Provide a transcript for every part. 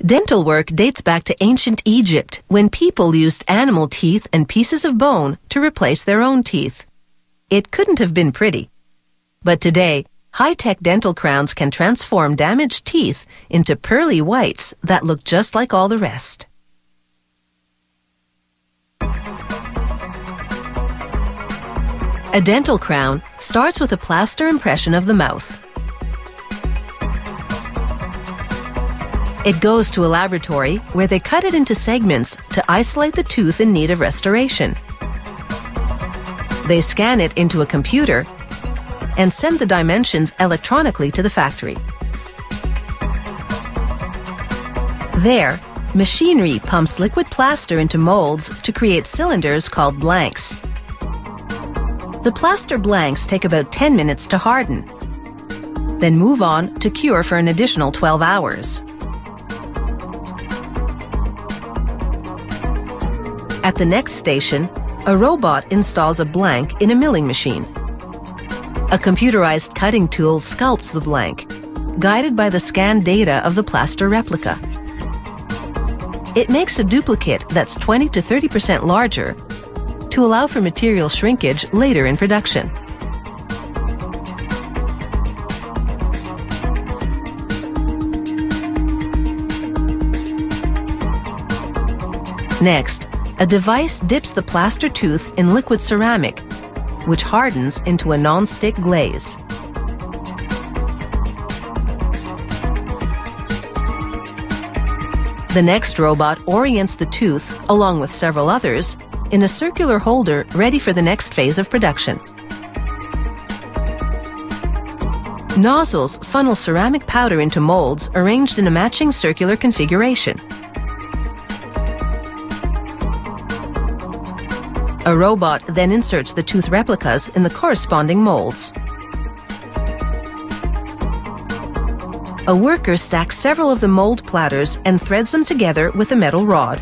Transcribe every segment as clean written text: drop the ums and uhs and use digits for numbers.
Dental work dates back to ancient Egypt, when people used animal teeth and pieces of bone to replace their own teeth. It couldn't have been pretty. But today, high-tech dental crowns can transform damaged teeth into pearly whites that look just like all the rest. A dental crown starts with a plaster impression of the mouth. It goes to a laboratory where they cut it into segments to isolate the tooth in need of restoration. They scan it into a computer and send the dimensions electronically to the factory. There, machinery pumps liquid plaster into molds to create cylinders called blanks. The plaster blanks take about 10 minutes to harden, then move on to cure for an additional 12 hours. At the next station, a robot installs a blank in a milling machine. A computerized cutting tool sculpts the blank, guided by the scanned data of the plaster replica. It makes a duplicate that's 20 to 30% larger to allow for material shrinkage later in production. Next, a device dips the plaster tooth in liquid ceramic, which hardens into a non-stick glaze. The next robot orients the tooth, along with several others, in a circular holder ready for the next phase of production. Nozzles funnel ceramic powder into molds arranged in a matching circular configuration. A robot then inserts the tooth replicas in the corresponding molds. A worker stacks several of the mold platters and threads them together with a metal rod.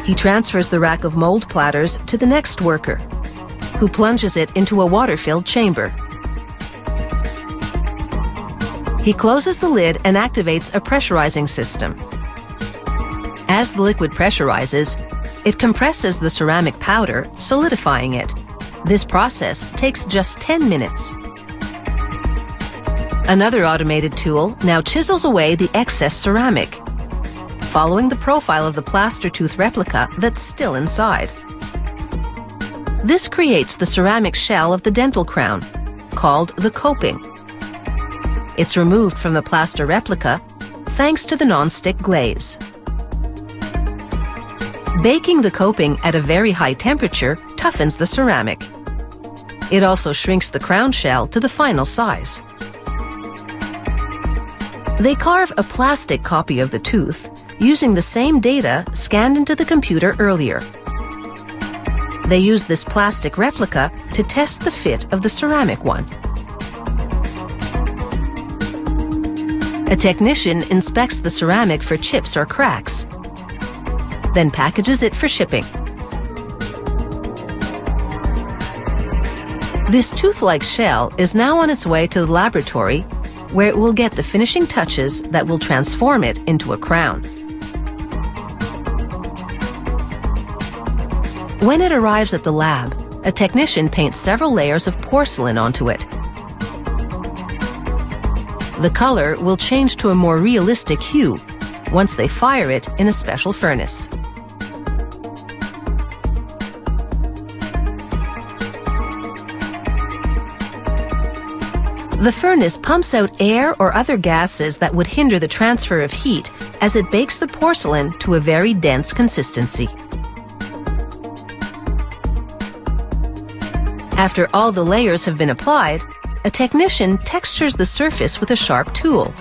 He transfers the rack of mold platters to the next worker, who plunges it into a water-filled chamber. He closes the lid and activates a pressurizing system. As the liquid pressurizes, it compresses the ceramic powder, solidifying it. This process takes just 10 minutes. Another automated tool now chisels away the excess ceramic, following the profile of the plaster tooth replica that's still inside. This creates the ceramic shell of the dental crown, called the coping. It's removed from the plaster replica thanks to the non-stick glaze. Baking the coping at a very high temperature toughens the ceramic. It also shrinks the crown shell to the final size. They carve a plastic copy of the tooth using the same data scanned into the computer earlier. They use this plastic replica to test the fit of the ceramic one. A technician inspects the ceramic for chips or cracks, then packages it for shipping. This tooth-like shell is now on its way to the laboratory, where it will get the finishing touches that will transform it into a crown. When it arrives at the lab, a technician paints several layers of porcelain onto it. The color will change to a more realistic hue once they fire it in a special furnace. The furnace pumps out air or other gases that would hinder the transfer of heat as it bakes the porcelain to a very dense consistency. After all the layers have been applied, a technician textures the surface with a sharp tool.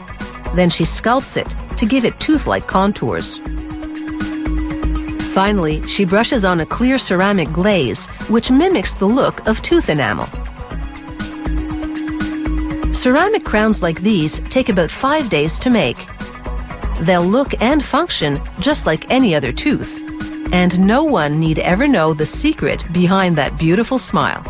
Then she sculpts it to give it tooth-like contours. Finally, she brushes on a clear ceramic glaze, which mimics the look of tooth enamel. Ceramic crowns like these take about 5 days to make. They'll look and function just like any other tooth, and no one need ever know the secret behind that beautiful smile.